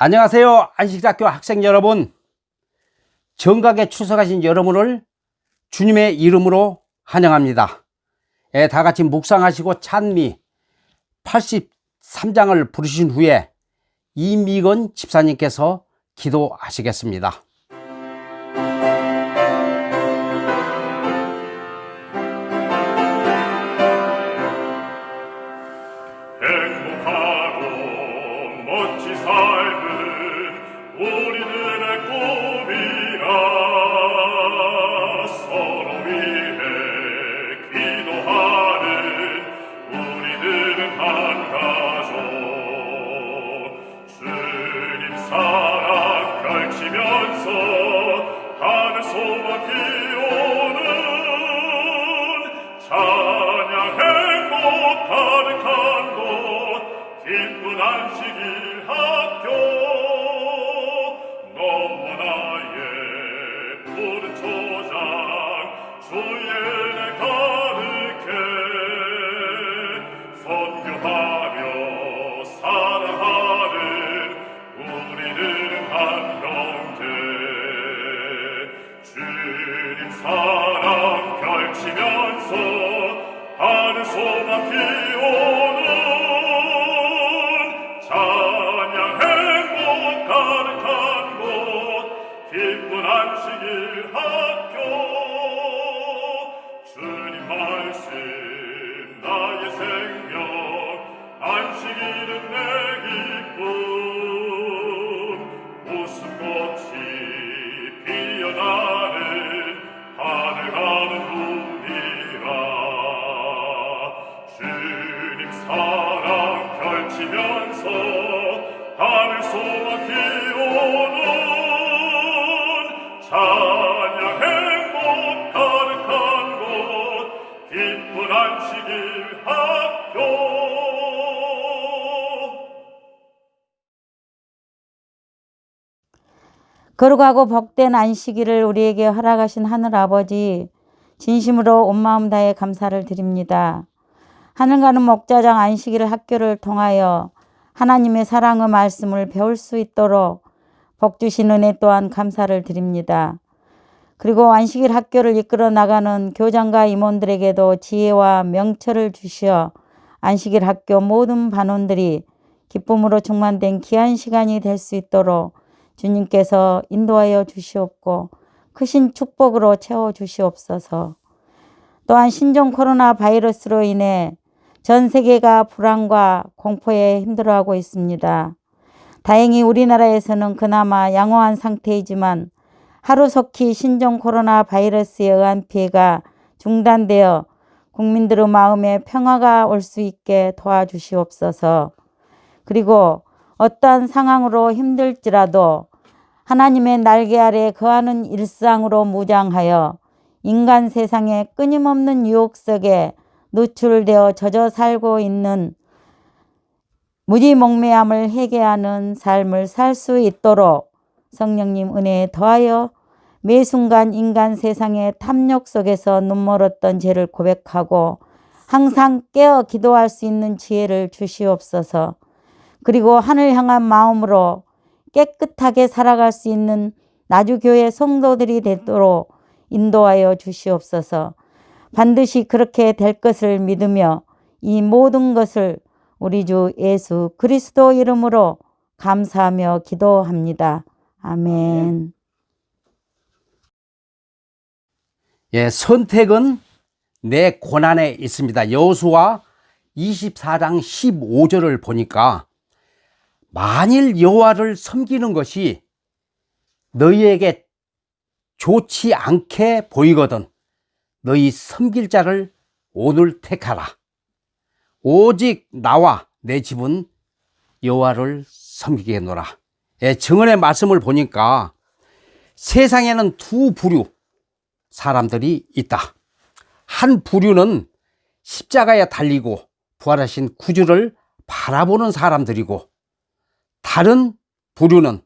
안녕하세요. 안식대학교 학생 여러분, 정각에 출석하신 여러분을 주님의 이름으로 환영합니다. 다 같이 묵상하시고 찬미 83장을 부르신 후에 이미건 집사님께서 기도하시겠습니다. 행복하고 멋진 삶은 우리들의 꿈이라 서로 위해 기도하는 우리들은 한 가족 주님 사랑 펼치면서 하늘 소망 기오는 찬양 행복 가득한 곳 기쁜 안식일 학교 너와 나의 푸른 초장 주의 은혜 가득해 선교하며 사랑하는 우리들은 한 형제 주님 사랑 펼치면서 하늘 소망 기오는 찬양 행복 가득한 곳 기쁜 안식일 학교 주님 말씀 나의 생명 안식일은 내 기쁨 웃음꽃이 피어나는 하늘 가는 문이라 주님 사랑 펼치면서 하늘 소망 기오는 찬양 행복 가득한 곳 기쁜 안식일 학교 거룩하고 복된 안식일을 우리에게 허락하신 하늘아버지, 진심으로 온 마음 다해 감사를 드립니다. 하늘 가는 목자장 안식일 학교를 통하여 하나님의 사랑의 말씀을 배울 수 있도록 복 주신 은혜 또한 감사를 드립니다. 그리고 안식일 학교를 이끌어 나가는 교장과 임원들에게도 지혜와 명철을 주시어 안식일 학교 모든 반원들이 기쁨으로 충만된 귀한 시간이 될 수 있도록 주님께서 인도하여 주시옵고 크신 축복으로 채워주시옵소서. 또한 신종 코로나 바이러스로 인해 전 세계가 불안과 공포에 힘들어하고 있습니다. 다행히 우리나라에서는 그나마 양호한 상태이지만 하루속히 신종 코로나 바이러스에 의한 피해가 중단되어 국민들의 마음에 평화가 올 수 있게 도와주시옵소서. 그리고 어떠한 상황으로 힘들지라도 하나님의 날개 아래 거하는 일상으로 무장하여 인간 세상의 끊임없는 유혹 속에 노출되어 젖어 살고 있는 무지몽매함을 해결하는 삶을 살 수 있도록 성령님 은혜에 더하여 매 순간 인간 세상의 탐욕 속에서 눈멀었던 죄를 고백하고 항상 깨어 기도할 수 있는 지혜를 주시옵소서. 그리고 하늘 향한 마음으로 깨끗하게 살아갈 수 있는 나주교회 성도들이 되도록 인도하여 주시옵소서. 반드시 그렇게 될 것을 믿으며 이 모든 것을 우리 주 예수 그리스도 이름으로 감사하며 기도합니다. 아멘. 선택은 내 고난에 있습니다. 여호수아 24장 15절을 보니까 만일 여호와를 섬기는 것이 너희에게 좋지 않게 보이거든 너희 섬길 자를 오늘 택하라. 오직 나와 내 집은 여호와를 섬기겠노라. 정언의 말씀을 보니까 세상에는 두 부류 사람들이 있다. 한 부류는 십자가에 달리고 부활하신 구주를 바라보는 사람들이고, 다른 부류는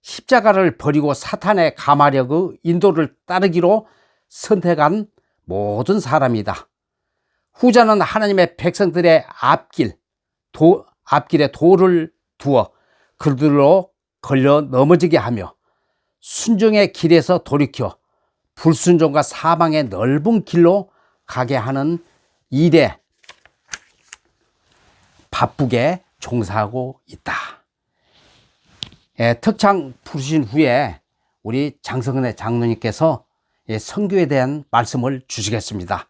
십자가를 버리고 사탄의 가마력의 인도를 따르기로 선택한 모든 사람이다. 후자는 하나님의 백성들의 앞길에 돌을 두어 그들로 걸려 넘어지게 하며 순종의 길에서 돌이켜 불순종과 사망의 넓은 길로 가게 하는 일에 바쁘게 종사하고 있다. 특창 부르신 후에 우리 장성은혜 장로님께서 선교에 대한 말씀을 주시겠습니다.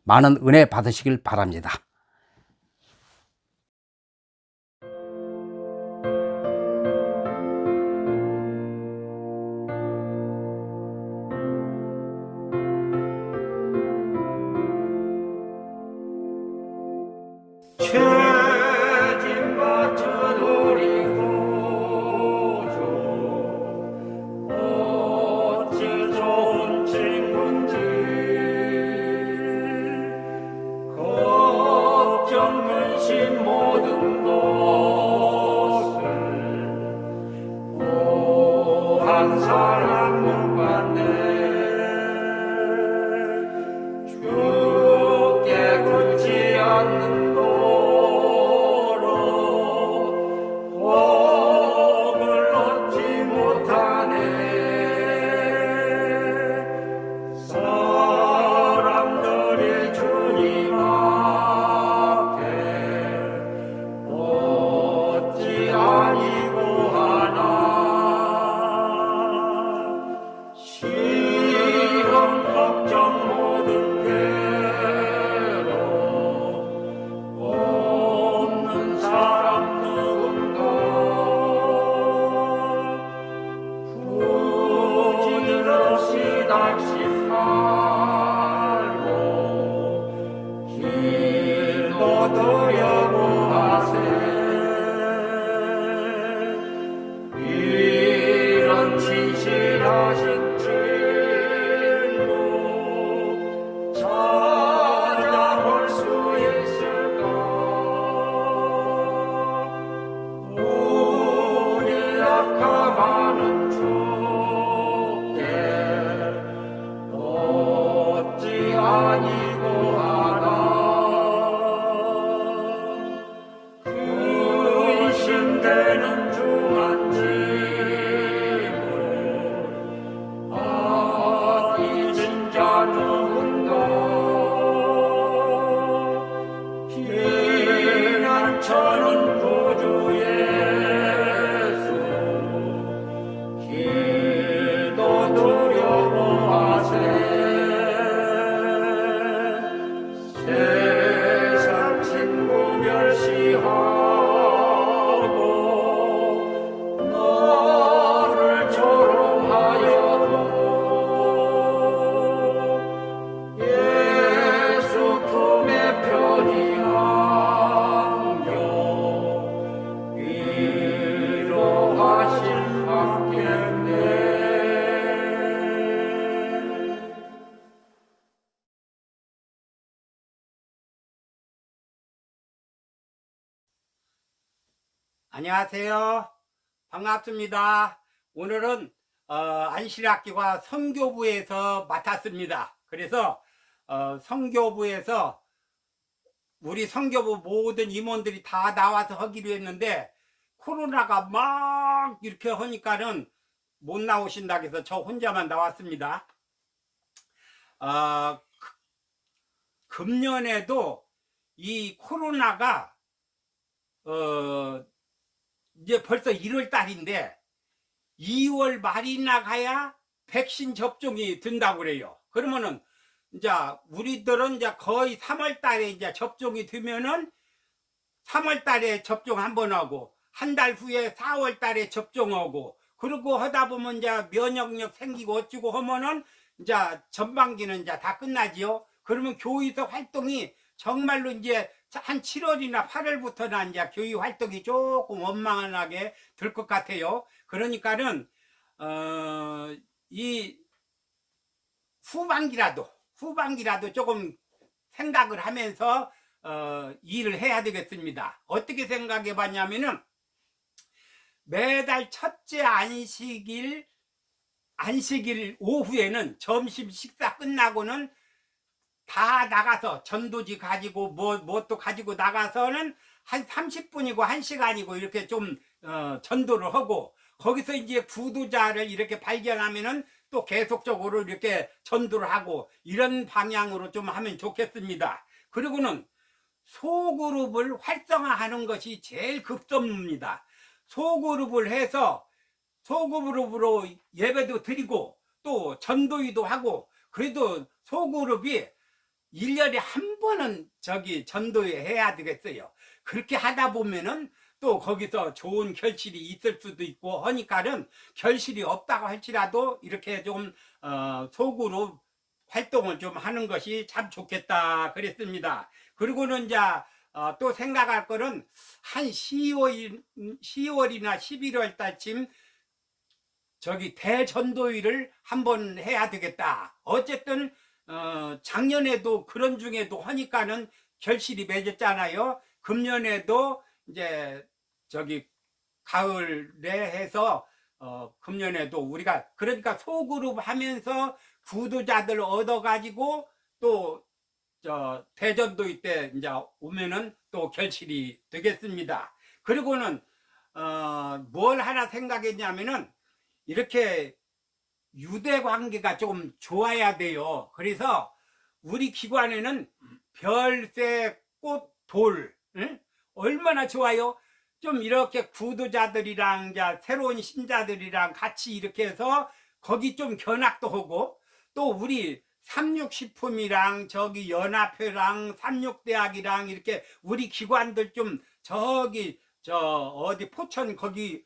많은 은혜 받으시길 바랍니다. 죄진 밭은 우리 고조 어찌 좋은 친구인지 걱정 근심 모든 것을 오한 사랑 못 받네 주께 굳지 않는 안녕하세요. 반갑습니다. 오늘은 안실학교가 선교부에서 맡았습니다. 그래서 선교부에서 우리 선교부 모든 임원들이 다 나와서 하기로 했는데 코로나가 막 이렇게 하니까는 못 나오신다고 해서 저 혼자만 나왔습니다. 금년에도 이 코로나가 이제 벌써 1월 달인데 2월 말이나 가야 백신 접종이 된다고 그래요. 그러면은 이제 우리들은 이제 거의 3월 달에 이제 접종이 되면은 3월 달에 접종 한번 하고 한 달 후에 4월 달에 접종하고 그러고 하다 보면 이제 면역력 생기고 어쩌고 하면은 이제 전반기는 이제 다 끝나지요. 그러면 교회에서 활동이 정말로 이제 한 7월이나 8월부터는 이제 교회 활동이 조금 원만하게 될 것 같아요. 그러니까는 이 후반기라도 조금 생각을 하면서 일을 해야 되겠습니다. 어떻게 생각해 봤냐면은 매달 첫째 안식일 오후에는 점심 식사 끝나고는 다 나가서 전도지 가지고 뭐 또 가지고 나가서는 한 30분이고 1시간이고 이렇게 좀 전도를 하고 거기서 이제 구두자를 이렇게 발견하면은 또 계속적으로 이렇게 전도를 하고 이런 방향으로 좀 하면 좋겠습니다. 그리고는 소그룹을 활성화하는 것이 제일 급선무입니다. 소그룹을 해서 소그룹으로 예배도 드리고 또 전도위도 하고, 그래도 소그룹이 1년에 한 번은 전도회 해야 되겠어요. 그렇게 하다 보면은 또 거기서 좋은 결실이 있을 수도 있고 하니까는, 결실이 없다고 할지라도 이렇게 좀 소그룹 활동을 좀 하는 것이 참 좋겠다 그랬습니다. 그리고는 이제 또 생각할 거는 한 10월이나 11월 달쯤 대전도회를 한번 해야 되겠다. 어쨌든 작년에도 그런 중에도 하니까는 결실이 맺었잖아요. 금년에도 이제 가을에 해서 금년에도 우리가 그러니까 소그룹 하면서 구도자들 얻어 가지고 또 대전도회 때 이제 오면은 또 결실이 되겠습니다. 그리고는 뭘 하나 생각했냐면은 이렇게 유대 관계가 좀 좋아야 돼요. 그래서 우리 기관에는 별새, 꽃, 돌, 응? 얼마나 좋아요. 좀 이렇게 구도자들이랑 새로운 신자들이랑 같이 이렇게 해서 거기 좀 견학도 하고, 또 우리 삼육식품이랑 연합회랑 삼육대학이랑 이렇게 우리 기관들 좀 어디 포천 거기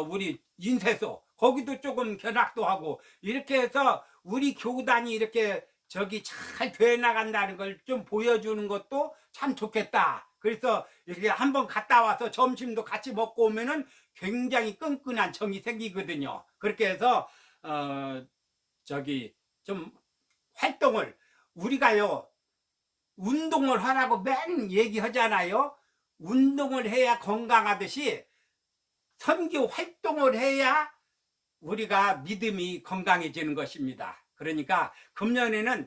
우리 인쇄소 거기도 조금 견학도 하고, 이렇게 해서 우리 교단이 이렇게 잘 돼 나간다는 걸 좀 보여주는 것도 참 좋겠다. 그래서 이렇게 한번 갔다 와서 점심도 같이 먹고 오면은 굉장히 끈끈한 정이 생기거든요. 그렇게 해서 좀 활동을, 우리가요 운동을 하라고 맨 얘기하잖아요. 운동을 해야 건강하듯이 선교 활동을 해야 우리가 믿음이 건강해지는 것입니다. 그러니까 금년에는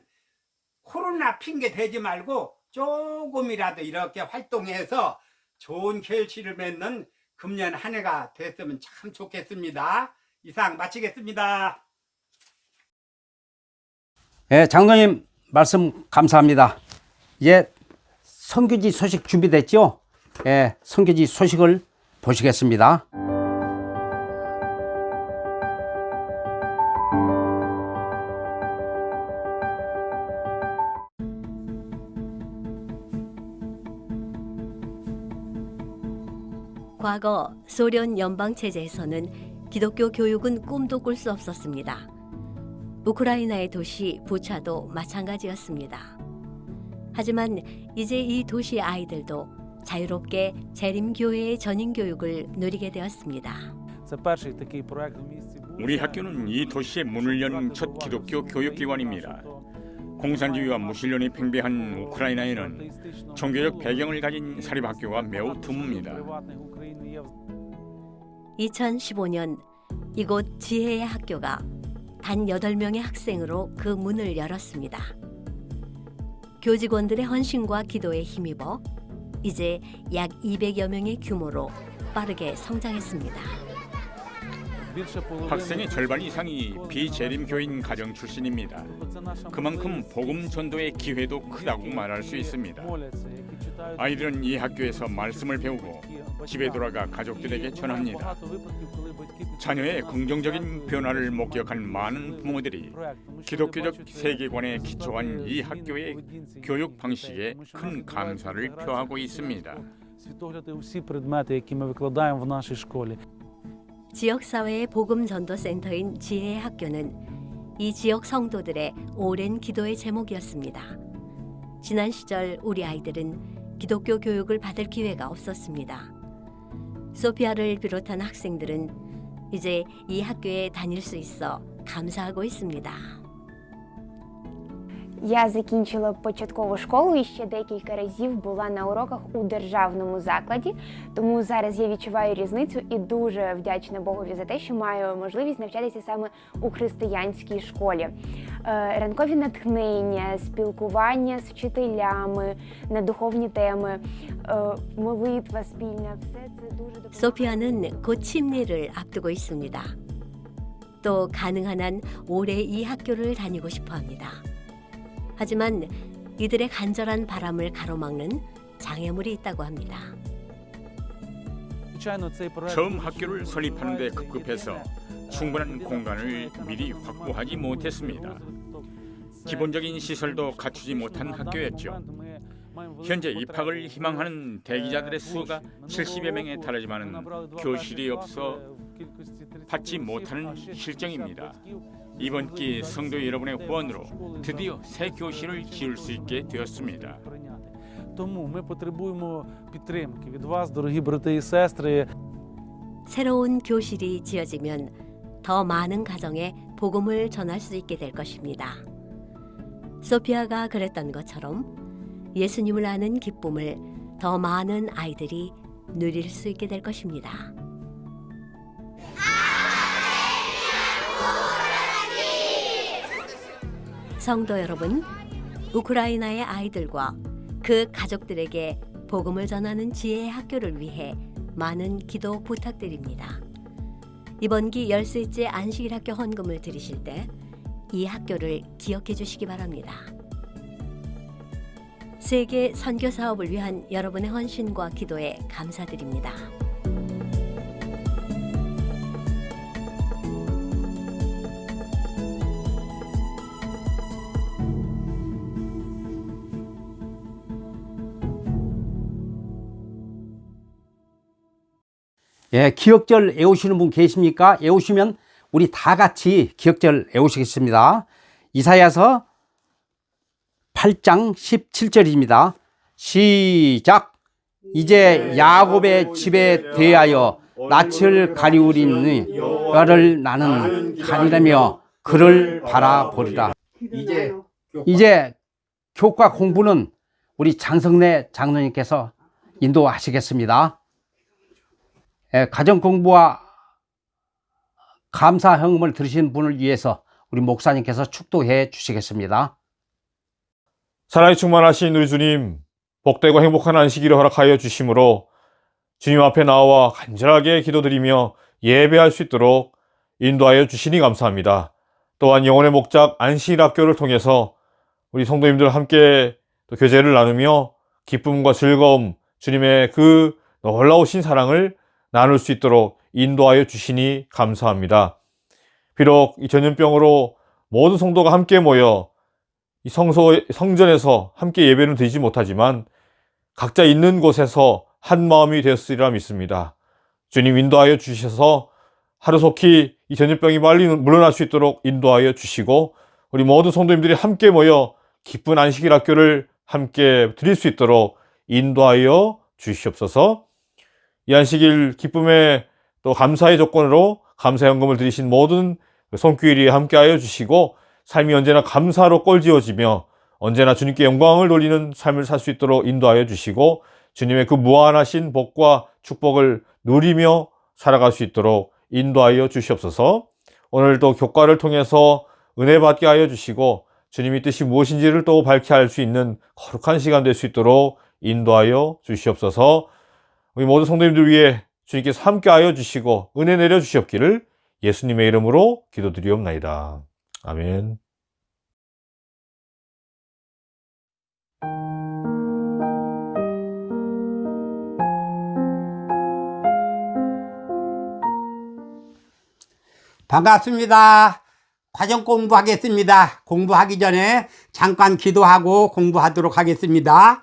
코로나 핑계 대지 말고 조금이라도 이렇게 활동해서 좋은 결실을 맺는 금년 한 해가 됐으면 참 좋겠습니다. 이상 마치겠습니다. 예, 장로님 말씀 감사합니다. 이제 선교지 소식 준비됐죠? 예, 선교지 소식을 보시겠습니다. 과거 소련 연방체제에서는 기독교 교육은 꿈도 꿀 수 없었습니다. 우크라이나의 도시 부차도 마찬가지였습니다. 하지만 이제 이 도시 아이들도 자유롭게 재림교회의 전인교육을 누리게 되었습니다. 우리 학교는 이 도시에 문을 연 첫 기독교 교육기관입니다. 공산주의와 무신론이 팽배한 우크라이나에는 종교적 배경을 가진 사립학교가 매우 드뭅니다. 2015년 이곳 지혜의 학교가 단 8명의 학생으로 그 문을 열었습니다. 교직원들의 헌신과 기도에 힘입어 이제 약 200여 명의 규모로 빠르게 성장했습니다. 학생의 절반 이상이 비재림교인 가정 출신입니다. 그만큼 복음 전도의 기회도 크다고 말할 수 있습니다. 아이들은 이 학교에서 말씀을 배우고 집에 돌아가 가족들에게 전합니다. 자녀의 긍정적인 변화를 목격한 많은 부모들이 기독교적 세계관에 기초한 이 학교의 교육 방식에 큰 감사를 표하고 있습니다. 지역사회의 복음전도센터인 지혜의 학교는 이 지역 성도들의 오랜 기도의 제목이었습니다. 지난 시절 우리 아이들은 기독교 교육을 받을 기회가 없었습니다. 소피아를 비롯한 학생들은 이제 이 학교에 다닐 수 있어 감사하고 있습니다. Я закінчила початкову школу і ще декілька разів була на уроках у державному закладі, тому зараз я відчуваю різницю і дуже вдячна Богові за те, що маю можливість навчатися саме у християнській школі. ранкові натхнення, спілкування з вчителями на духовні теми, молитва спільна. Все це дуже допомагає. 소피아는 곧 침례를 앞두고 있습니다. 또 가능한 한 오래 이 학교를 다니고 싶어 합니다. 하지만 이들의 간절한 바람을 가로막는 장애물이 있다고 합니다. 처음 학교를 설립하는 데 급급해서 충분한 공간을 미리 확보하지 못했습니다. 기본적인 시설도 갖추지 못한 학교였죠. 현재 입학을 희망하는 대기자들의 수가 70여 명에 달하지만 교실이 없어 받지 못하는 실정입니다. 이번 기 성도 여러분의 후원으로 드디어 새 교실을 지을 수 있게 되었습니다. Тому ми потребуємо підтримки від вас, дорогі брати і сестри. 새로운 교실이 지어지면 더 많은 가정에 복음을 전할 수 있게 될 것입니다. 소피아가 그랬던 것처럼 예수님을 아는 기쁨을 더 많은 아이들이 누릴 수 있게 될 것입니다. 성도 여러분, 우크라이나의 아이들과 그 가족들에게 복음을 전하는 지혜의 학교를 위해 많은 기도 부탁드립니다. 이번 기 13째 안식일 학교 헌금을 드리실 때 이 학교를 기억해 주시기 바랍니다. 세계 선교 사업을 위한 여러분의 헌신과 기도에 감사드립니다. 예, 기억절 외우시는 분 계십니까? 외우시면 우리 다 같이 기억절 외우시겠습니다. 이사야서 8장 17절입니다. 시작. 이제 야곱의 집에 대하여 낯을 가리우리니 여를 나는 가리라며 그를 바라보리라. 이제 교과 공부는 우리 장성래 장로님께서 인도하시겠습니다. 가정 공부와 감사 헌금을 들으신 분을 위해서 우리 목사님께서 축도해 주시겠습니다. 사랑이 충만하신 우리 주님, 복되고 행복한 안식일을 허락하여 주심으로 주님 앞에 나와 간절하게 기도드리며 예배할 수 있도록 인도하여 주시니 감사합니다. 또한 영혼의 목작 안식일 학교를 통해서 우리 성도님들 함께 또 교제를 나누며 기쁨과 즐거움, 주님의 그 놀라우신 사랑을 나눌 수 있도록 인도하여 주시니 감사합니다. 비록 이 전염병으로 모든 성도가 함께 모여 이 성전에서 함께 예배를 드리지 못하지만 각자 있는 곳에서 한 마음이 되었으리라 믿습니다. 주님 인도하여 주셔서 하루속히 이 전염병이 빨리 물러날 수 있도록 인도하여 주시고 우리 모든 성도님들이 함께 모여 기쁜 안식일 학교를 함께 드릴 수 있도록 인도하여 주시옵소서. 이 안식일 기쁨의 또 감사의 조건으로 감사 헌금을 드리신 모든 손길이 함께하여 주시고 삶이 언제나 감사로 꼴지어지며 언제나 주님께 영광을 돌리는 삶을 살 수 있도록 인도하여 주시고 주님의 그 무한하신 복과 축복을 누리며 살아갈 수 있도록 인도하여 주시옵소서. 오늘도 교과를 통해서 은혜 받게 하여 주시고 주님의 뜻이 무엇인지를 또 밝게 할 수 있는 거룩한 시간 될 수 있도록 인도하여 주시옵소서. 우리 모든 성도님들 위해 주님께서 함께하여 주시고 은혜 내려 주시옵기를 예수님의 이름으로 기도드리옵나이다. 아멘. 반갑습니다. 과정 공부하겠습니다. 공부하기 전에 잠깐 기도하고 공부하도록 하겠습니다.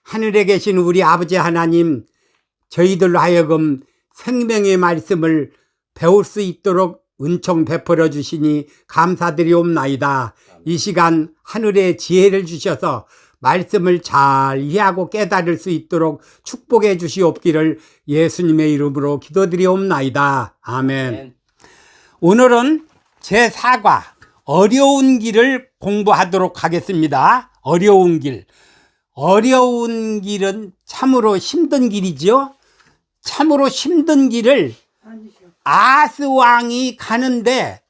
하늘에 계신 우리 아버지 하나님, 저희들로 하여금 생명의 말씀을 배울 수 있도록 은총 베풀어 주시니 감사드리옵나이다. 이 시간 하늘의 지혜를 주셔서 말씀을 잘 이해하고 깨달을 수 있도록 축복해 주시옵기를 예수님의 이름으로 기도드리옵나이다. 아멘. 오늘은 제4과 어려운 길을 공부하도록 하겠습니다. 어려운 길. 어려운 길은 참으로 힘든 길이죠. 참으로 힘든 길을 아스 왕이 가는데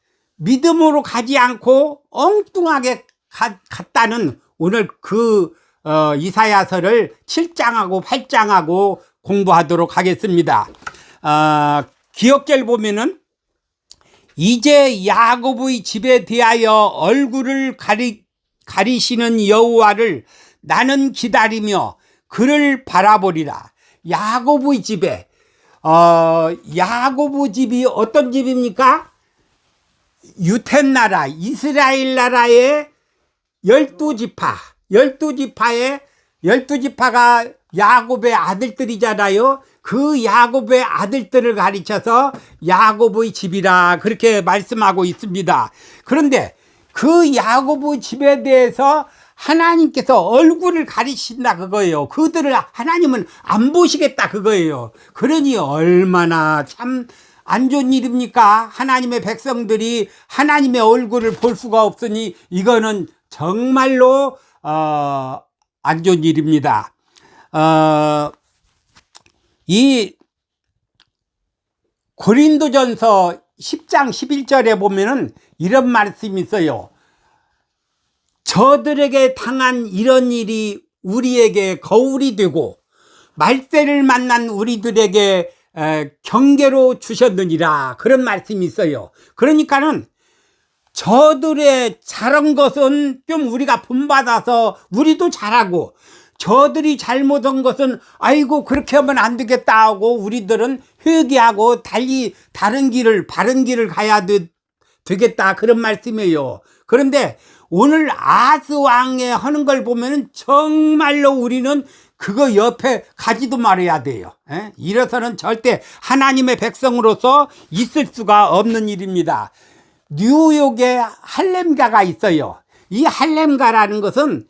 믿음으로 가지 않고 엉뚱하게 갔다는 오늘 그 이사야서를 7장하고 8장하고 공부하도록 하겠습니다. 기억절 보면은 이제 야곱의 집에 대하여 얼굴을 가리시는 여호와를 나는 기다리며 그를 바라보리라. 야곱의 집에 야곱의 집이 어떤 집입니까? 유텐 나라, 이스라엘 나라의 12지파, 12지파가 야곱의 아들들이잖아요. 그 야곱의 아들들을 가르쳐서 야곱의 집이라 그렇게 말씀하고 있습니다. 그런데 그 야곱의 집에 대해서 하나님께서 얼굴을 가리신다 그거예요. 그들을 하나님은 안 보시겠다 그거예요. 그러니 얼마나 참 안 좋은 일입니까? 하나님의 백성들이 하나님의 얼굴을 볼 수가 없으니 이거는 정말로 안 좋은 일입니다. 이 고린도전서 10장 11절에 보면은 이런 말씀이 있어요. 저들에게 당한 이런 일이 우리에게 거울이 되고 말세를 만난 우리들에게 경계로 주셨느니라 그런 말씀이 있어요. 그러니까는 저들의 잘한 것은 좀 우리가 본받아서 우리도 잘하고 저들이 잘못한 것은 아이고 그렇게 하면 안 되겠다 하고 우리들은 회개하고 달리 다른 길을 바른 길을 가야 되겠다 그런 말씀이에요. 그런데 오늘 아하스 왕의 하는 걸 보면은 정말로 우리는 그거 옆에 가지도 말아야 돼요. 이래서는 절대 하나님의 백성으로서 있을 수가 없는 일입니다. 뉴욕에 할렘가가 있어요. 이 할렘가라는 것은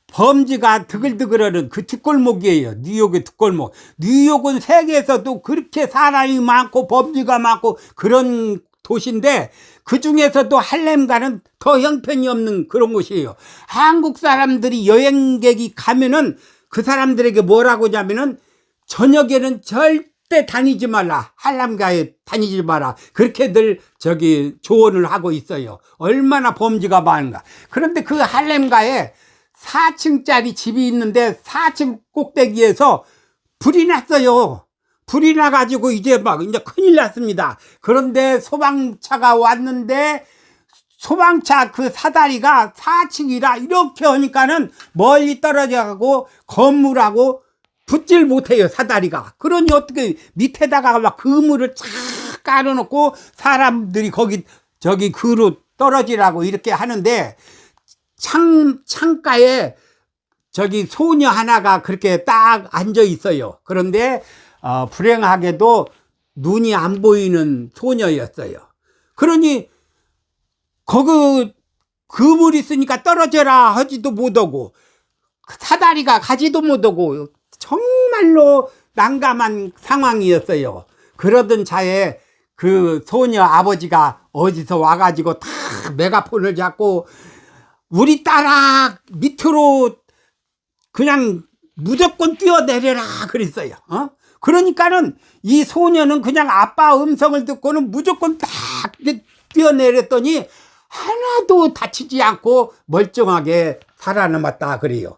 범죄가 드글드글하는 그 뒷골목이에요. 뉴욕의 뒷골목. 뉴욕은 세계에서도 그렇게 사람이 많고 범죄가 많고 그런 도시인데 그 중에서도 할렘가는 더 형편이 없는 그런 곳이에요. 한국 사람들이 여행객이 가면은 그 사람들에게 뭐라고 하냐면은 저녁에는 절대 다니지 말라. 할렘가에 다니지 마라. 그렇게들 조언을 하고 있어요. 얼마나 범죄가 많은가. 그런데 그 할렘가에 4층짜리 집이 있는데 4층 꼭대기에서 불이 났어요. 불이 나가지고 이제 큰일 났습니다. 그런데 소방차가 왔는데 소방차 그 사다리가 4층이라 이렇게 하니까는 멀리 떨어져가고 건물하고 붙질 못해요, 사다리가. 그러니 어떻게 밑에다가 막 그물을 쫙 깔아놓고 사람들이 그로 떨어지라고 이렇게 하는데 창가에 소녀 하나가 그렇게 딱 앉아 있어요. 그런데 불행하게도 눈이 안 보이는 소녀였어요. 그러니 그물 있으니까 떨어져라 하지도 못하고 사다리가 가지도 못하고 정말로 난감한 상황이었어요. 그러던 차에 그 소녀 아버지가 어디서 와가지고 다 메가폰을 잡고 우리 딸아 밑으로 그냥 무조건 뛰어내려라 그랬어요. 그러니까는 이 소녀는 그냥 아빠 음성을 듣고는 무조건 딱 뛰어내렸더니 하나도 다치지 않고 멀쩡하게 살아남았다 그래요.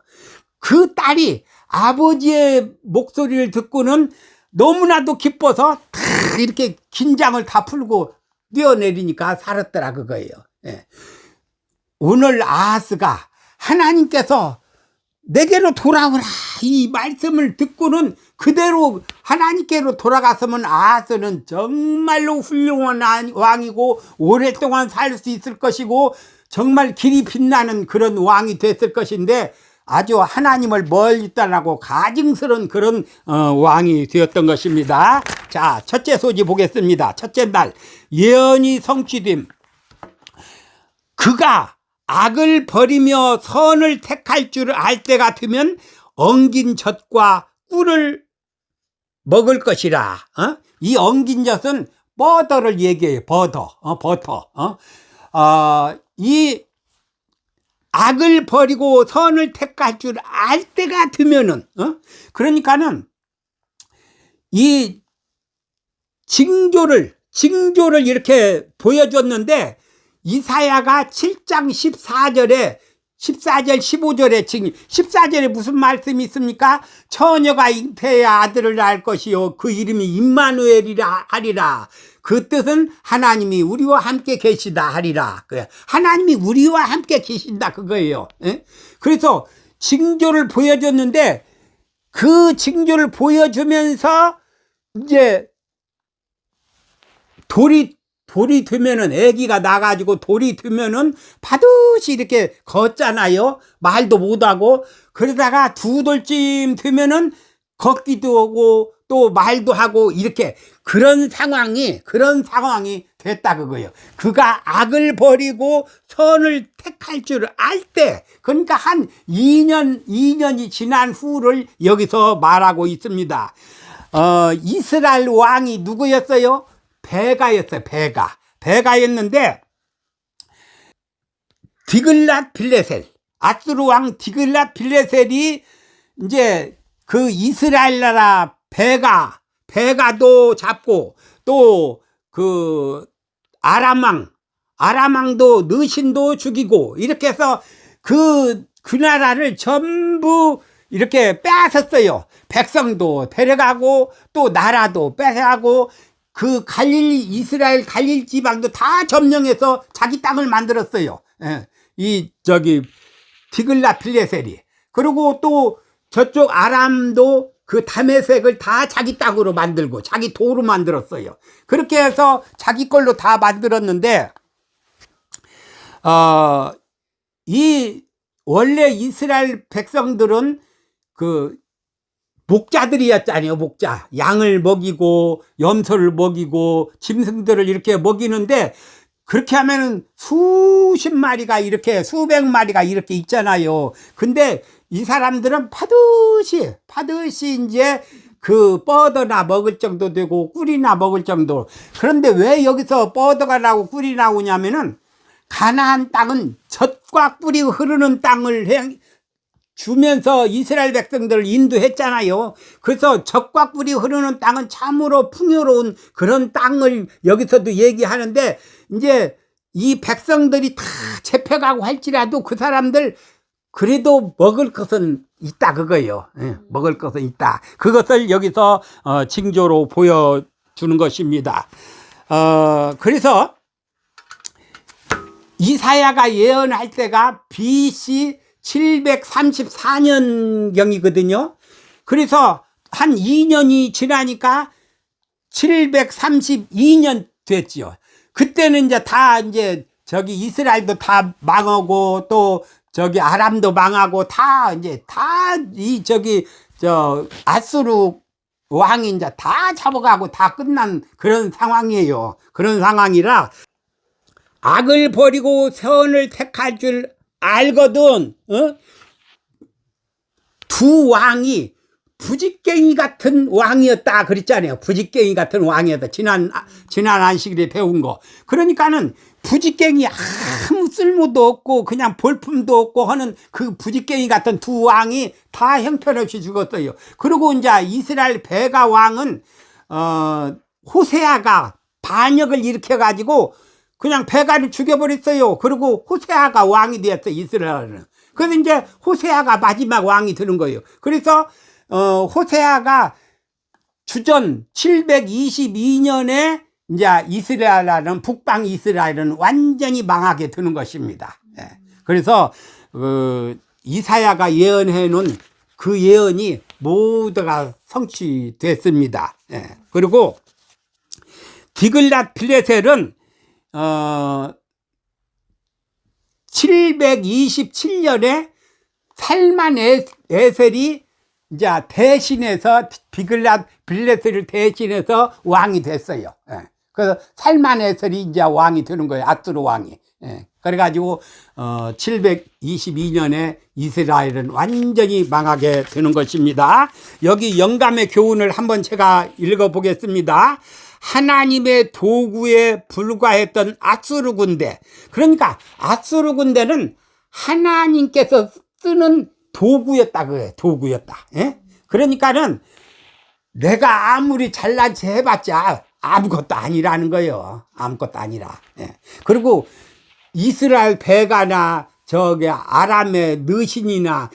그 딸이 아버지의 목소리를 듣고는 너무나도 기뻐서 다 이렇게 긴장을 다 풀고 뛰어내리니까 살았더라 그거예요. 오늘 아하스가 하나님께서 내게로 돌아오라 이 말씀을 듣고는 그대로 하나님께로 돌아갔으면 아하스는 정말로 훌륭한 왕이고 오랫동안 살 수 있을 것이고 정말 길이 빛나는 그런 왕이 됐을 것인데 아주 하나님을 멀리 떠나고 가증스러운 그런 왕이 되었던 것입니다. 자, 첫째 소지 보겠습니다. 첫째 날 예언이 성취됨. 그가 악을 버리며 선을 택할 줄 알 때가 되면 엉긴 젖과 꿀을 먹을 것이라. 이 엉긴 젖은 버터를 얘기해요. 버터. 이 악을 버리고 선을 택할 줄 알 때가 되면은 그러니까는 이 징조를 이렇게 보여줬는데 이사야가 7장 14절 15절에 지금 14절에 무슨 말씀이 있습니까? 처녀가 잉태해야 아들을 낳을 것이요 그 이름이 임마누엘이라 하리라. 그 뜻은 하나님이 우리와 함께 계시다 하리라. 하나님이 우리와 함께 계신다 그거예요. 예? 그래서 징조를 보여줬는데 그 징조를 보여주면서 이제 돌이 되면은 아기가 나가지고 돌이 되면은 바듯이 이렇게 걷잖아요. 말도 못하고. 그러다가 2돌쯤 되면은 걷기도 하고 또 말도 하고 이렇게 그런 상황이 됐다 그거예요. 그가 악을 버리고 선을 택할 줄 알 때, 그러니까 한 2년이 지난 후를 여기서 말하고 있습니다. 이스라엘 왕이 누구였어요? 베가였어요. 베가였는데 디글랏 빌레셀, 아수르 왕 디글랏 빌레셀이 이제 그 이스라엘 나라 베가도 잡고 또 그 아람왕도 느신도 죽이고 이렇게 해서 그 나라를 전부 이렇게 빼앗았어요. 백성도 데려가고 또 나라도 빼앗고 그 이스라엘 갈릴 지방도 다 점령해서 자기 땅을 만들었어요. 예. 디글랏 빌레셀이. 그리고 또 저쪽 아람도 그 다메섹을 다 자기 땅으로 만들고 자기 도로 만들었어요. 그렇게 해서 자기 걸로 다 만들었는데, 원래 이스라엘 백성들은 그 목자들이었잖아요. 목자. 양을 먹이고 염소를 먹이고 짐승들을 이렇게 먹이는데 그렇게 하면은 수십 마리가 이렇게 수백 마리가 이렇게 있잖아요. 근데 이 사람들은 파듯이 이제 그 뻗어나 먹을 정도 되고 꿀이나 먹을 정도. 그런데 왜 여기서 뻗어가 나고 꿀이 나오냐면은 가나안 땅은 젖과 꿀이 흐르는 땅을 주면서 이스라엘 백성들을 인도했잖아요. 그래서 젖과 꿀이 흐르는 땅은 참으로 풍요로운 그런 땅을 여기서도 얘기하는데, 이제 이 백성들이 다 잡혀가고 할지라도 그 사람들 그래도 먹을 것은 있다 그거예요. 예, 먹을 것은 있다. 그것을 여기서 징조로 보여주는 것입니다. 그래서 이사야가 예언할 때가 BC 734년경이거든요. 그래서 한 2년이 지나니까 732년 됐지요. 그때는 이제 다 이제 저기 이스라엘도 다 망하고 또 저기 아람도 망하고 다 이제 아수르 왕이 이제 다 잡아가고 다 끝난 그런 상황이에요. 그런 상황이라 악을 버리고 선을 택할 줄 알거든. 두 왕이 부직갱이 같은 왕이었다 그랬잖아요. 부직갱이 같은 왕이었다. 지난 안식일에 배운 거. 그러니까는 부직갱이 아무 쓸모도 없고 그냥 볼품도 없고 하는 그 부직갱이 같은 두 왕이 다 형편없이 죽었어요. 그리고 이제 이스라엘 베가 왕은 호세아가 반역을 일으켜가지고 그냥 베가를 죽여버렸어요. 그리고 호세아가 왕이 되었어요. 이스라엘은. 그래서 이제 호세아가 마지막 왕이 되는 거예요. 그래서 호세아가 주전 722년에 이제 이스라엘은 북방 이스라엘은 완전히 망하게 되는 것입니다. 예. 그래서 이사야가 예언해 놓은 그 예언이 모두가 성취됐습니다. 예. 그리고 디글랏 빌레셀은 727년에 살만 에셀이 이제 대신해서 디글랏 빌레셀을 대신해서 왕이 됐어요. 예. 그래서 살만 에셀이 이제 왕이 되는 거예요. 아수르 왕이. 예. 그래가지고 722년에 이스라엘은 완전히 망하게 되는 것입니다. 여기 영감의 교훈을 한번 제가 읽어보겠습니다. 하나님의 도구에 불과했던 아수르 군대. 그러니까 아수르 군대는 하나님께서 쓰는 도구였다 그래. 도구였다. 예? 그러니까는 내가 아무리 잘난 체 해봤자 아무것도 아니라는 거예요. 아무것도 아니라. 예. 그리고 이스라엘 베가나 저기 아람의 느신이나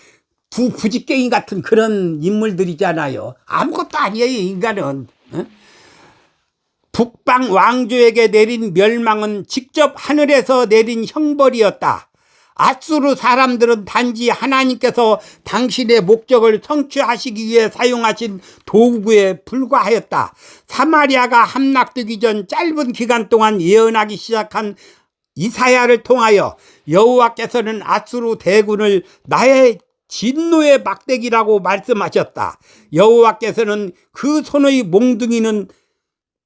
두 부지깽이 같은 그런 인물들이잖아요. 아무것도 아니에요, 인간은. 어? 북방 왕조에게 내린 멸망은 직접 하늘에서 내린 형벌이었다. 아수르 사람들은 단지 하나님께서 당신의 목적을 성취하시기 위해 사용하신 도구에 불과하였다. 사마리아가 함락되기 전 짧은 기간 동안 예언하기 시작한 이사야를 통하여 여호와께서는 아수르 대군을 나의 진노의 막대기라고 말씀하셨다. 여호와께서는 그 손의 몽둥이는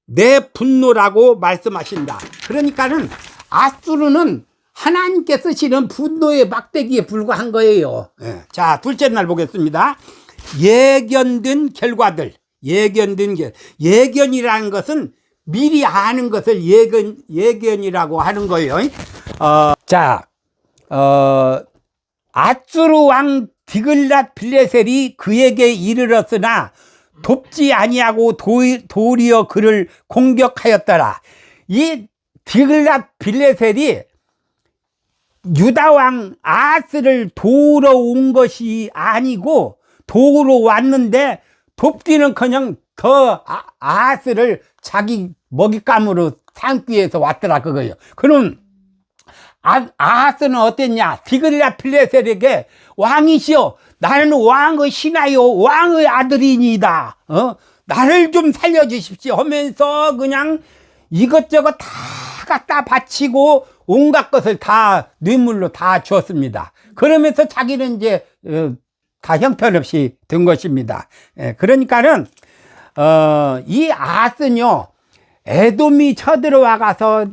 내 분노라고 말씀하신다. 그러니까는 아수르는 하나님께 쓰시는 분노의 막대기에 불과한 거예요. 예. 자, 둘째 날 보겠습니다. 예견된 결과들. 예견이라는 것은 미리 아는 것을 예견이라고 하는 거예요. 아수르 왕 디글랏 빌레셀이 그에게 이르렀으나 돕지 아니하고 도리어 그를 공격하였더라. 이 디글랏 빌레셀이 유다 왕 아스를 도우러 온 것이 아니고 도우러 왔는데 돕기는커녕 더 아스를 자기 먹잇감으로 삼기 위해서 왔더라 그거예요. 그럼 아하스는 어땠냐? 디글랏 빌레셀에게 왕이시여, 나는 왕의 신하요 왕의 아들이니이다. 나를 좀 살려주십시오 하면서 그냥 이것저것 다 갖다 바치고 온갖 것을 다 뇌물로 다 주었습니다. 그러면서 자기는 이제 다 형편없이 된 것입니다. 그러니까는 이 아하스는요, 에돔이 쳐들어와가서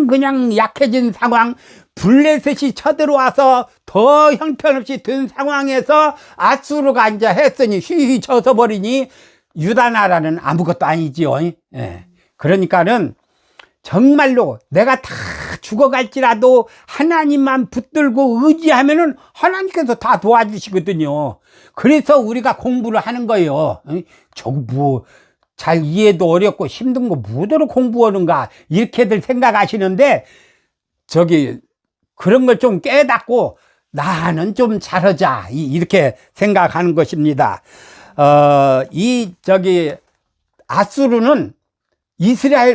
그냥 약해진 상황, 블레셋이 쳐들어와서 더 형편없이 된 상황에서 아수르가 이제 했으니 휘휘 져서 버리니 유다 나라는 아무것도 아니지요. 그러니까는 정말로 내가 다 죽어갈지라도 하나님만 붙들고 의지하면은 하나님께서 다 도와주시거든요. 그래서 우리가 공부를 하는 거예요. 저거 뭐 잘 이해도 어렵고 힘든 거 뭐대로 공부하는가 이렇게들 생각하시는데 그런 걸 좀 깨닫고 나는 좀 잘하자 이렇게 생각하는 것입니다. 아수르는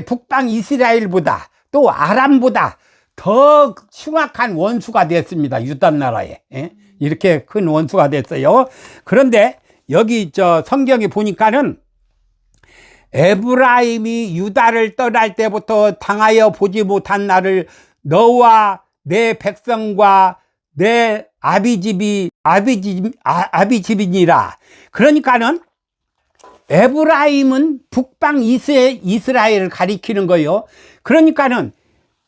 북방 이스라엘보다 또 아람보다 더 흉악한 원수가 됐습니다. 유다 나라에. 이렇게 큰 원수가 됐어요. 그런데 여기 성경에 보니까는 에브라임이 유다를 떠날 때부터 당하여 보지 못한 나를 너와 내 백성과 내 아비집이니라. 그러니까는 에브라임은 북방 이스라엘을 가리키는 거예요. 그러니까는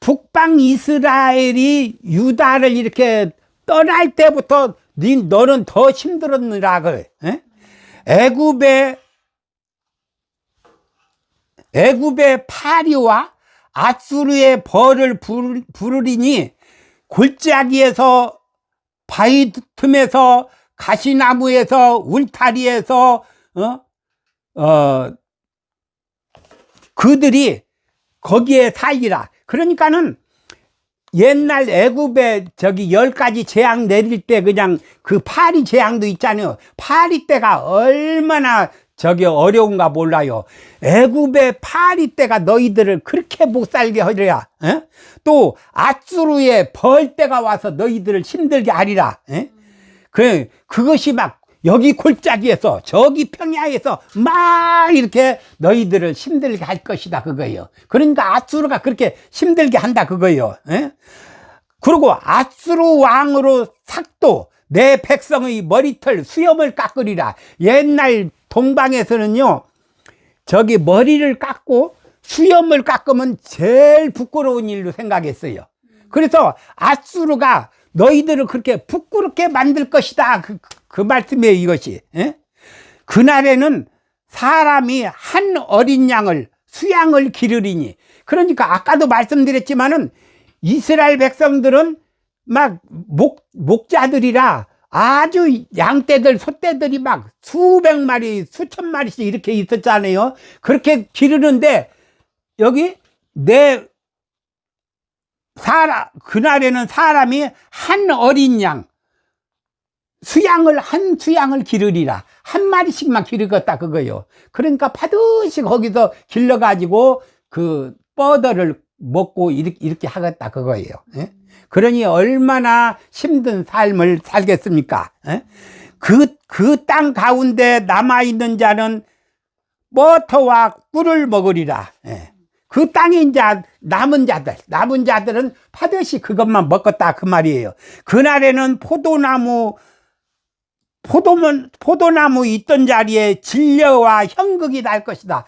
북방 이스라엘이 유다를 이렇게 떠날 때부터 너는 더 힘들었느라. 애굽의 파리와 아수르의 벌을 부르리니 골짜기에서 바위 틈에서 가시나무에서 울타리에서 그들이 거기에 살리라. 그러니까는 옛날 애굽에 10가지 재앙 내릴 때 그냥 그 파리 재앙도 있잖아요. 파리 때가 얼마나 어려운가 몰라요. 애굽의 파리 때가 너희들을 그렇게 못 살게 하리라. 또 아수르의 벌 때가 와서 너희들을 힘들게 하리라. 그것이 막 여기 골짜기에서 저기 평야에서 막 이렇게 너희들을 힘들게 할 것이다 그거예요. 그러니까 아수르가 그렇게 힘들게 한다 그거예요. 그리고 아수르 왕으로 삭도 내 백성의 머리털 수염을 깎으리라. 옛날 동방에서는요, 머리를 깎고 수염을 깎으면 제일 부끄러운 일로 생각했어요. 그래서 아수르가 너희들을 그렇게 부끄럽게 만들 것이다. 그 말씀이에요, 이것이. 그날에는 사람이 한 어린 양을 수양을 기르리니. 그러니까 아까도 말씀드렸지만은 이스라엘 백성들은 막 목자들이라 아주 양떼들, 소떼들이 막 수백 마리, 수천 마리씩 이렇게 있었잖아요. 그렇게 기르는데 여기 내 그날에는 사람이 한 어린 양, 한 수양을 기르리라. 한 마리씩만 기르겠다, 그거요. 그러니까 파듯이 거기서 길러가지고 그 뻐더를 먹고 이렇게 하겠다, 그거예요. 예? 그러니 얼마나 힘든 삶을 살겠습니까? 예? 그 땅 가운데 남아있는 자는 버터와 꿀을 먹으리라. 예. 그 땅에 이제 남은 자들은 파듯이 그것만 먹었다, 그 말이에요. 그날에는 포도나무 있던 자리에 진려와 형극이 날 것이다.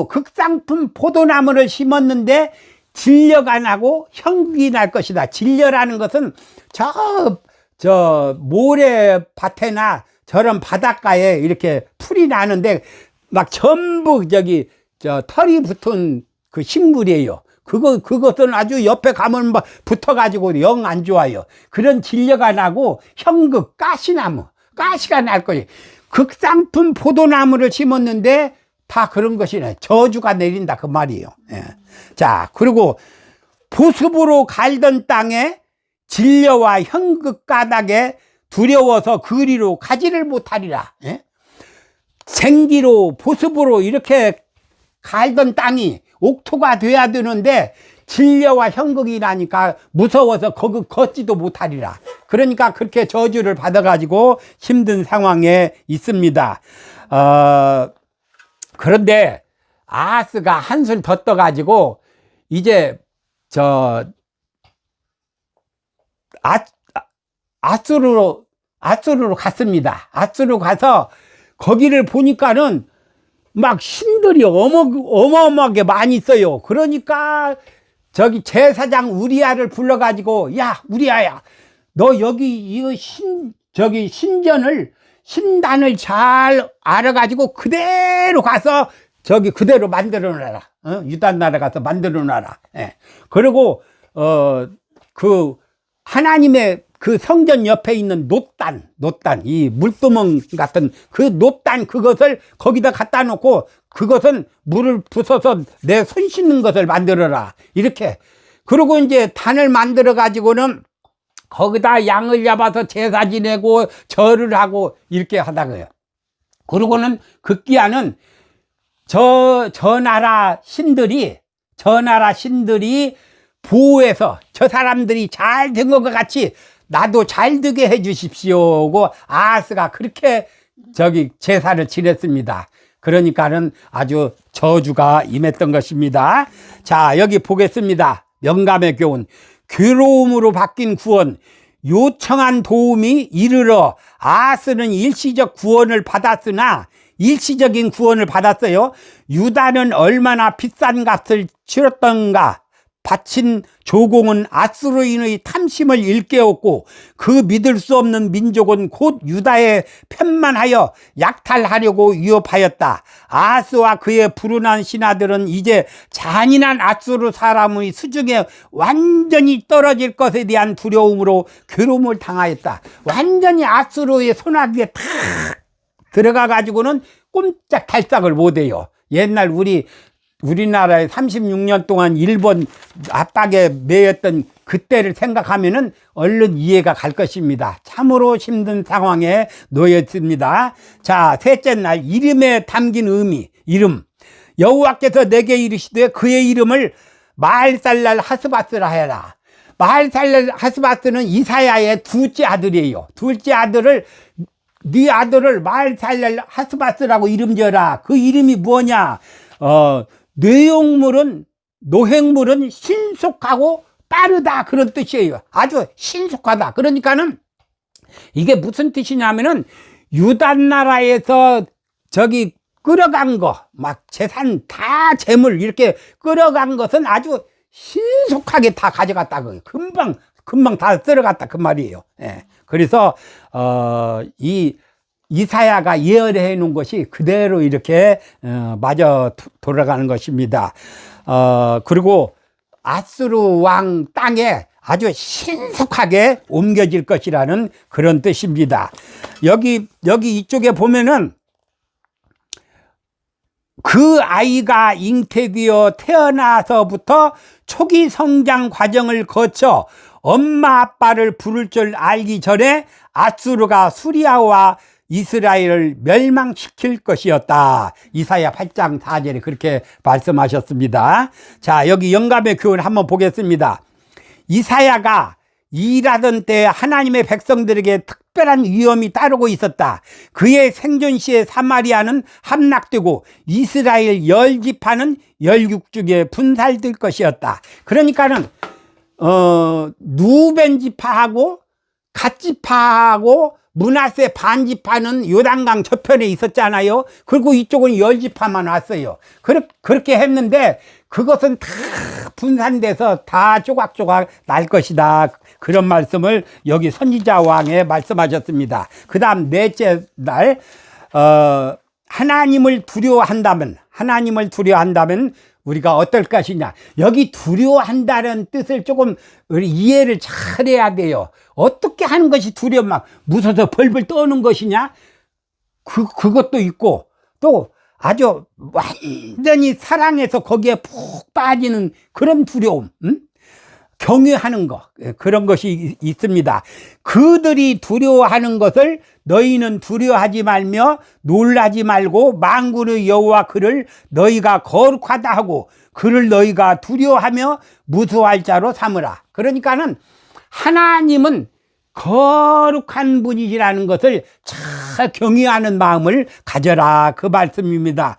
극상품 포도나무를 심었는데 진려가 나고 형극이 날 것이다. 진려라는 것은 저 모래밭에나 저런 바닷가에 이렇게 풀이 나는데 막 전부 털이 붙은 그 식물이에요. 그것은 아주 옆에 가면 막 붙어가지고 영 안 좋아요. 그런 진려가 나고 형극, 가시가 날 거예요. 극상품 포도나무를 심었는데 다 그런 것이네. 저주가 내린다, 그 말이에요. 예. 자, 그리고 보습으로 갈던 땅에 진려와 형극 가닥에 두려워서 그리로 가지를 못하리라. 예? 생기로 보습으로 이렇게 갈던 땅이 옥토가 돼야 되는데 진려와 형극이 나니까 무서워서 거기 걷지도 못하리라. 그러니까 그렇게 저주를 받아가지고 힘든 상황에 있습니다. 그런데 아하스가 한술 더 떠가지고 이제 아수르로 갔습니다. 아수르로 가서 거기를 보니까는 막 신들이 어마어마하게 많이 있어요. 그러니까 저기 제사장 우리야를 불러가지고, 야, 우리야야, 너 여기 이거 신단을 잘 알아가지고 그대로 가서 그대로 만들어 놔라. 유단 나라 가서 만들어 놔라. 예. 그리고 그 하나님의 그 성전 옆에 있는 놋단, 이 물두멍 같은 그 놋단, 그것을 거기다 갖다 놓고 그것은 물을 부숴서 내 손 씻는 것을 만들어라. 이렇게. 그리고 이제 단을 만들어 가지고는 거기다 양을 잡아서 제사 지내고 절을 하고 이렇게 하다가요. 그러고는 급기야는 저 나라 신들이 보호해서 저 사람들이 잘 된 것 같이 나도 잘 되게 해 주십시오. 아하스가 그렇게 제사를 지냈습니다. 그러니까는 아주 저주가 임했던 것입니다. 자, 여기 보겠습니다. 명감의 교훈. 괴로움으로 바뀐 구원, 요청한 도움이 이르러 아하스는 일시적 구원을 받았으나 일시적인 구원을 받았어요. 유다는 얼마나 비싼 값을 치렀던가. 바친 조공은 아수르인의 탐심을 일깨웠고 그 믿을 수 없는 민족은 곧 유다의 편만하여 약탈하려고 위협하였다. 아하스와 그의 불운한 신하들은 이제 잔인한 아수르 사람의 수중에 완전히 떨어질 것에 대한 두려움으로 괴로움을 당하였다. 완전히 아수르의 손아귀에 탁 들어가 가지고는 꼼짝 달싹을 못해요. 옛날 우리나라에 36년 동안 일본 압박에 매였던 그때를 생각하면은 얼른 이해가 갈 것입니다. 참으로 힘든 상황에 놓였습니다. 자, 셋째 날 이름에 담긴 의미, 이름. 여호와께서 내게 이르시되 그의 이름을 마알살랄 하스바스라 하여라. 마알살랄 하스바스는 이사야의 둘째 아들이에요. 둘째 아들을 네 아들을 마알살랄 하스바스라고 이름 지어라. 그 이름이 뭐냐? 노획물은 신속하고 빠르다, 그런 뜻이에요. 아주 신속하다. 그러니까는 이게 무슨 뜻이냐면은 유단 나라에서 끌어간 거, 막 재산 다 재물 이렇게 끌어간 것은 아주 신속하게 다 가져갔다. 금방 다 쓸어갔다, 그 말이에요. 예. 그래서 이사야가 예언해 놓은 것이 그대로 이렇게 맞아 돌아가는 것입니다. 그리고 아수르 왕 땅에 아주 신속하게 옮겨질 것이라는 그런 뜻입니다. 여기 이쪽에 보면은 그 아이가 잉태되어 태어나서부터 초기 성장 과정을 거쳐 엄마 아빠를 부를 줄 알기 전에 아수르가 수리아와 이스라엘을 멸망시킬 것이었다. 이사야 8장 4절에 그렇게 말씀하셨습니다. 자, 여기 영감의 교훈 한번 보겠습니다. 이사야가 일하던 때 하나님의 백성들에게 특별한 위험이 따르고 있었다. 그의 생존 시에 사마리아는 함락되고 이스라엘 10지파는 열국중에 분살될 것이었다. 그러니까는 누벤 지파하고 갓 지파하고 므낫세 반 지파는 요단강 저편에 있었잖아요. 그리고 이쪽은 10지파만 왔어요. 그렇게 했는데 그것은 다 분산돼서 다 조각조각 날 것이다. 그런 말씀을 여기 선지자 왕에 말씀하셨습니다. 그 다음 넷째 날 하나님을 두려워한다면 우리가 어떨 것이냐. 여기 두려워한다는 뜻을 조금 우리 이해를 잘해야 돼요. 어떻게 하는 것이 두려워, 막 무서워서 벌벌 떠는 것이냐? 그것도 있고, 또 아주 완전히 사랑해서 거기에 푹 빠지는 그런 두려움, 경외하는 것, 그런 것이 있습니다. 그들이 두려워하는 것을 너희는 두려워하지 말며 놀라지 말고 만군의 여호와 그를 너희가 거룩하다 하고 그를 너희가 두려워하며 무서워할 자로 삼으라. 그러니까는 하나님은 거룩한 분이시라는 것을 잘 경외하는 마음을 가져라, 그 말씀입니다.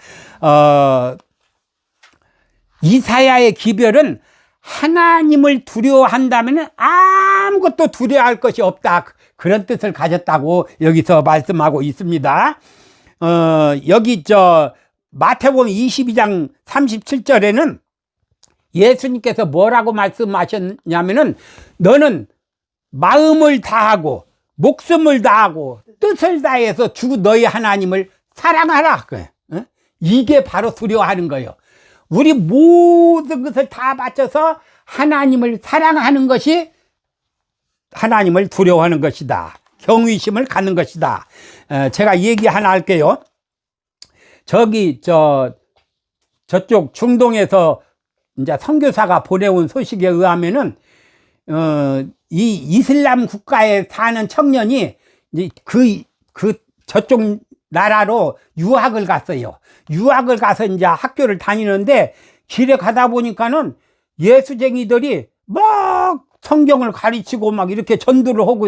이사야의 기별은 하나님을 두려워한다면 아무것도 두려워할 것이 없다, 그런 뜻을 가졌다고 여기서 말씀하고 있습니다. 여기 마태복음 22장 37절에는 예수님께서 뭐라고 말씀하셨냐면은 너는 마음을 다하고 목숨을 다하고 뜻을 다해서 주 너희 하나님을 사랑하라. 이게 바로 두려워하는 거예요. 우리 모든 것을 다 바쳐서 하나님을 사랑하는 것이 하나님을 두려워하는 것이다. 경외심을 갖는 것이다. 제가 얘기 하나 할게요. 저쪽 중동에서 이제 선교사가 보내온 소식에 의하면은 이 이슬람 국가에 사는 청년이 저쪽 나라로 유학을 갔어요. 유학을 가서 이제 학교를 다니는데 길에 가다 보니까는 예수쟁이들이 막 성경을 가르치고 막 이렇게 전도를 하고,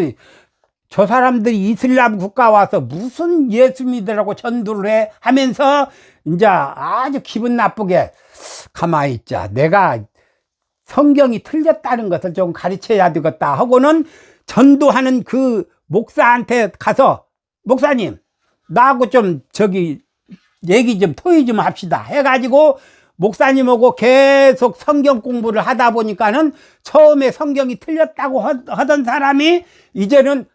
저 사람들이 이슬람 국가 와서 무슨 예수 믿으라고 전도를 해 하면서 이제 아주 기분 나쁘게 가만히 있자, 내가 성경이 틀렸다는 것을 좀 가르쳐야 되겠다 하고는 전도하는 그 목사한테 가서 목사님 나하고 좀 얘기 좀 토의 좀 합시다 해가지고 목사님하고 계속 성경 공부를 하다 보니까는 처음에 성경이 틀렸다고 하던 사람이 이제는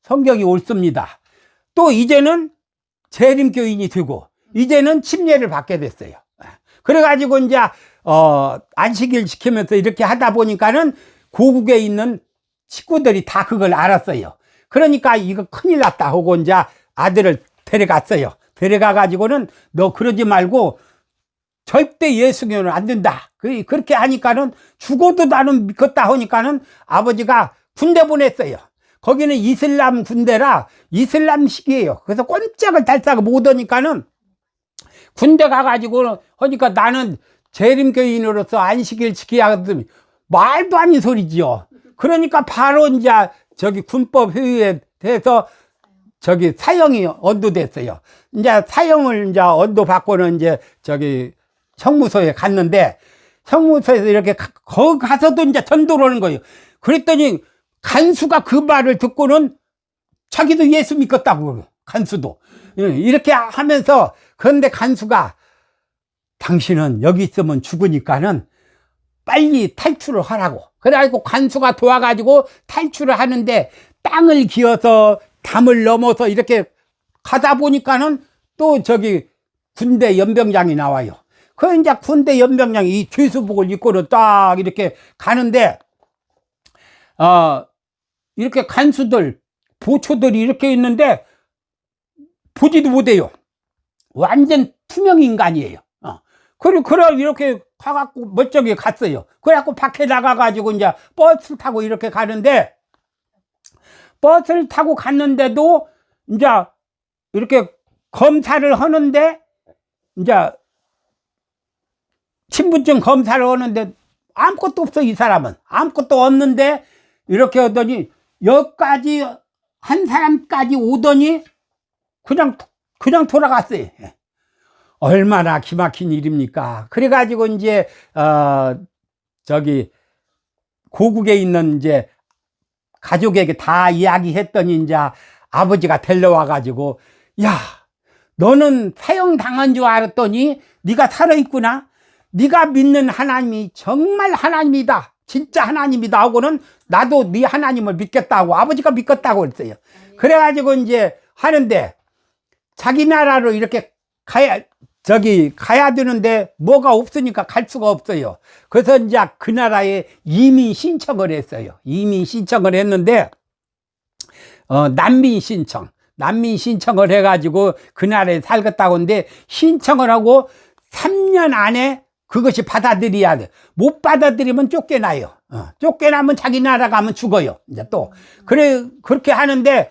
성경이 옳습니다. 또 이제는 재림교인이 되고 이제는 침례를 받게 됐어요. 그래가지고 이제 안식일 지키면서 이렇게 하다 보니까는 고국에 있는 식구들이 다 그걸 알았어요. 그러니까 이거 큰일 났다 하고 이제 아들을 데려갔어요. 데려가가지고는 너 그러지 말고 절대 예수교는 안 된다. 그렇게 하니까는 죽어도 나는 믿겠다 하니까는 아버지가 군대 보냈어요. 거기는 이슬람 군대라 이슬람식이에요. 그래서 꼼짝을 달싹 못 하니까는 군대 가가지고 하니까 나는 재림교인으로서 안식일 지켜야 하더니 말도 아닌 소리지요. 그러니까 바로 이제 군법 회의에 대해서 사형이 언도됐어요. 이제 사형을 이제 언도받고는 이제 형무소에 갔는데 형무소에서 이렇게 거기 가서도 이제 전도를 하는 거예요. 그랬더니 간수가 그 말을 듣고는 자기도 예수 믿겠다고, 간수도. 이렇게 하면서, 그런데 간수가 당신은 여기 있으면 죽으니까는 빨리 탈출을 하라고. 그래가지고 간수가 도와가지고 탈출을 하는데 땅을 기어서 담을 넘어서 이렇게 가다 보니까는 또 군대 연병장이 나와요. 그 이제 군대 연병장이 이 죄수복을 입고는 딱 이렇게 가는데, 이렇게 간수들, 보초들이 이렇게 있는데 보지도 못해요. 완전 투명 인간이에요. 그럼 이렇게 가갖고 멀쩡히 갔어요. 그래갖고 밖에 나가가지고 이제 버스 타고 이렇게 가는데, 버스를 타고 갔는데도 이제 이렇게 검사를 하는데, 이제 신분증 검사를 하는데 아무것도 없어. 이 사람은 아무것도 없는데 이렇게 하더니 여기까지 한 사람까지 오더니 그냥 돌아갔어요. 얼마나 기막힌 일입니까? 그래가지고 이제 저기 고국에 있는 이제 가족에게 다 이야기했더니 이제 아버지가 데려와가지고, 야, 너는 사형 당한 줄 알았더니 네가 살아있구나. 네가 믿는 하나님이 정말 하나님이다, 진짜 하나님이다 하고는 나도 네 하나님을 믿겠다고 아버지가 믿겠다고 그랬어요. 그래가지고 이제 하는데 자기 나라로 이렇게 가야 되는데 뭐가 없으니까 갈 수가 없어요. 그래서 이제 그 나라에 이민 신청을 했어요. 이민 신청을 했는데 난민 신청을 해가지고 그 나라에 살겠다고 하는데, 신청을 하고 3년 안에 그것이 받아들여야 돼. 못 받아들이면 쫓겨나요. 쫓겨나면 자기 나라 가면 죽어요. 이제 또 그렇게 하는데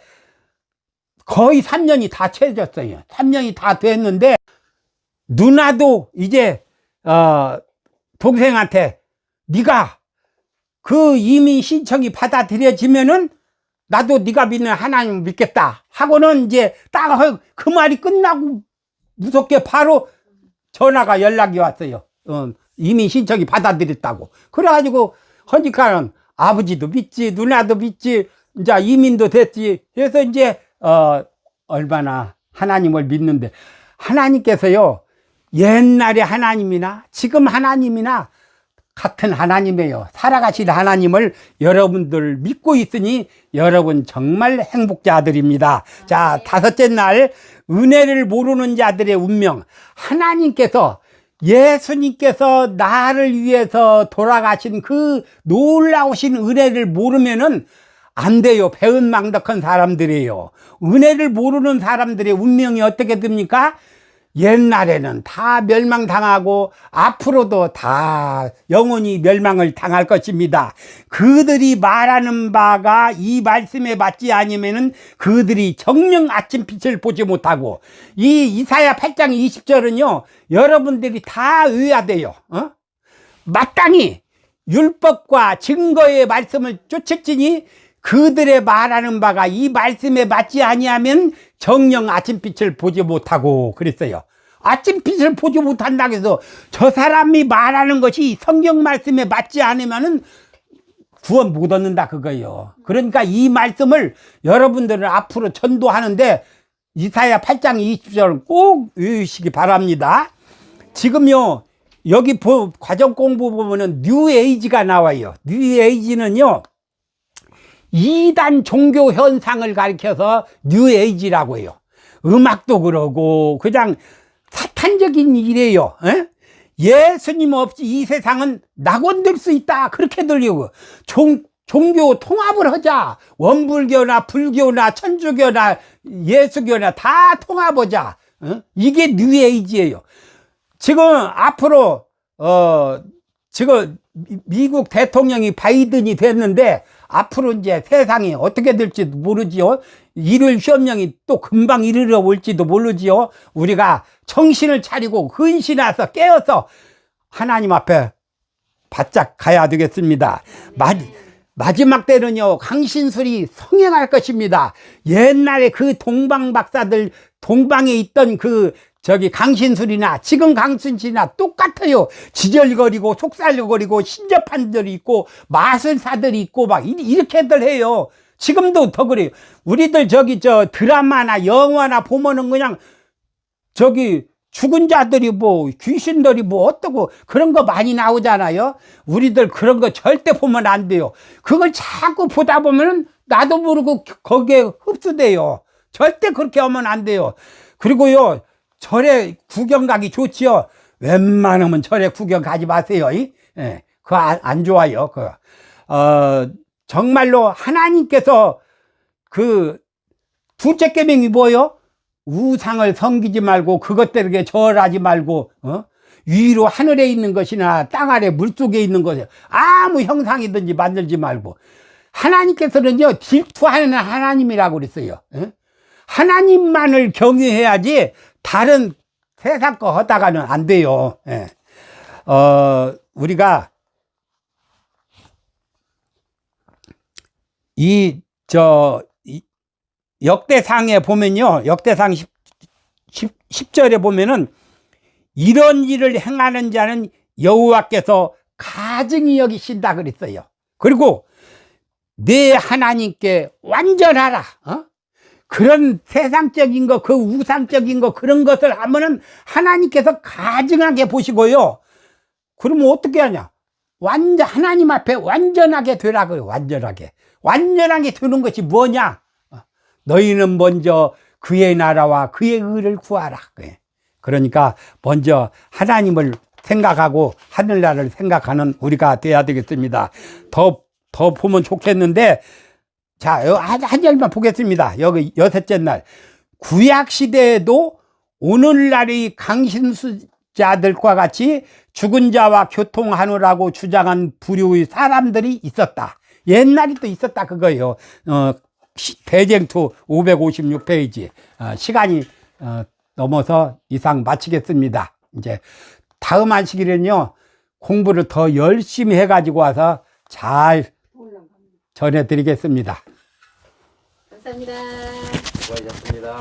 거의 3년이 다 채졌어요. 3년이 다 됐는데 누나도 이제 동생한테 네가 그 이민 신청이 받아들여지면은 나도 네가 믿는 하나님 믿겠다 하고는 이제 딱 그 말이 끝나고 무섭게 바로 전화가 연락이 왔어요. 이민 신청이 받아들였다고. 그래가지고 하니까 아버지도 믿지, 누나도 믿지, 이제 이민도 됐지. 그래서 이제 얼마나 하나님을 믿는데, 하나님께서요 옛날의 하나님이나 지금 하나님이나 같은 하나님이에요. 살아가실 하나님을 여러분들 믿고 있으니 여러분 정말 행복자들입니다. 자, 다섯째 날, 은혜를 모르는 자들의 운명. 하나님께서, 예수님께서 나를 위해서 돌아가신 그 놀라우신 은혜를 모르면은 안 돼요. 배은망덕한 사람들이에요. 은혜를 모르는 사람들의 운명이 어떻게 됩니까? 옛날에는 다 멸망당하고 앞으로도 다 영원히 멸망을 당할 것입니다. 그들이 말하는 바가 이 말씀에 맞지 않으면은 그들이 정녕 아침빛을 보지 못하고, 이 이사야 8장 20절은요 여러분들이 다 외워야 돼요. 마땅히 율법과 증거의 말씀을 쫓을지니 그들의 말하는 바가 이 말씀에 맞지 아니하면 정녕 아침빛을 보지 못하고 그랬어요. 아침빛을 보지 못한다고 해서 저 사람이 말하는 것이 성경 말씀에 맞지 않으면은 구원 못 얻는다 그거예요. 그러니까 이 말씀을 여러분들은 앞으로 전도하는데 이사야 8장 20절 꼭 외우시기 바랍니다. 지금요 여기 과정 공부 보면은 뉴에이지가 나와요. 뉴에이지는요 2단 종교 현상을 가리켜서 뉴에이지라고 해요. 음악도 그러고 그냥 사탄적인 일이에요. 예수님 없이 이 세상은 낙원될 수 있다 그렇게 들리고, 종교 통합을 하자. 원불교나 불교나 천주교나 예수교나 다 통합하자. 이게 뉴에이지예요. 지금 앞으로 지금 미국 대통령이 바이든이 됐는데 앞으로 이제 세상이 어떻게 될지도 모르지요. 일요일 시험령이 또 금방 이르러 올지도 모르지요. 우리가 정신을 차리고 근신해서 깨어서 하나님 앞에 바짝 가야 되겠습니다. 마지막 때는요 강신술이 성행할 것입니다. 옛날에 그 동방 박사들, 동방에 있던 그 강신술이나 지금 강신술이나 똑같아요. 지절거리고 속살거리고 신접한들이 있고 마술사들이 있고 막 이렇게들 해요. 지금도 더 그래요. 우리들 드라마나 영화나 보면은 그냥 죽은 자들이 뭐 귀신들이 뭐 어떠고 그런 거 많이 나오잖아요. 우리들 그런 거 절대 보면 안 돼요. 그걸 자꾸 보다 보면은 나도 모르고 거기에 흡수돼요. 절대 그렇게 하면 안 돼요. 그리고요 절에 구경 가기 좋지요. 웬만하면 절에 구경 가지 마세요. 예, 그거 안 좋아요. 정말로 하나님께서 그 둘째 계명이 뭐예요? 우상을 섬기지 말고 그것들에게 절하지 말고 위로 하늘에 있는 것이나 땅 아래 물속에 있는 것이 아무 형상이든지 만들지 말고, 하나님께서는요 질투하는 하나님이라고 그랬어요. 예? 하나님만을 경외해야지 다른 세상 거 하다가는 안 돼요. 예. 우리가 이 역대상에 보면요, 역대상 10절에 보면은 이런 일을 행하는 자는 여호와께서 가증히 여기신다 그랬어요. 그리고 내 하나님께 완전하라. 그런 세상적인 거, 그 우상적인 거, 그런 것을 하면은 하나님께서 가증하게 보시고요. 그러면 어떻게 하냐? 하나님 앞에 완전하게 되라고요. 완전하게 되는 것이 뭐냐? 너희는 먼저 그의 나라와 그의 의를 구하라. 그러니까 먼저 하나님을 생각하고 하늘나라를 생각하는 우리가 돼야 되겠습니다. 더 보면 좋겠는데, 자, 한 절만 보겠습니다. 여기 6째 날. 구약 시대에도 오늘날의 강신수자들과 같이 죽은 자와 교통하느라고 주장한 부류의 사람들이 있었다. 옛날에 또 있었다 그거예요. 대쟁투 556페이지. 시간이 넘어서 이상 마치겠습니다. 이제 다음 안식일은요, 공부를 더 열심히 해가지고 와서 잘 전해드리겠습니다. 감사합니다. 수고하셨습니다.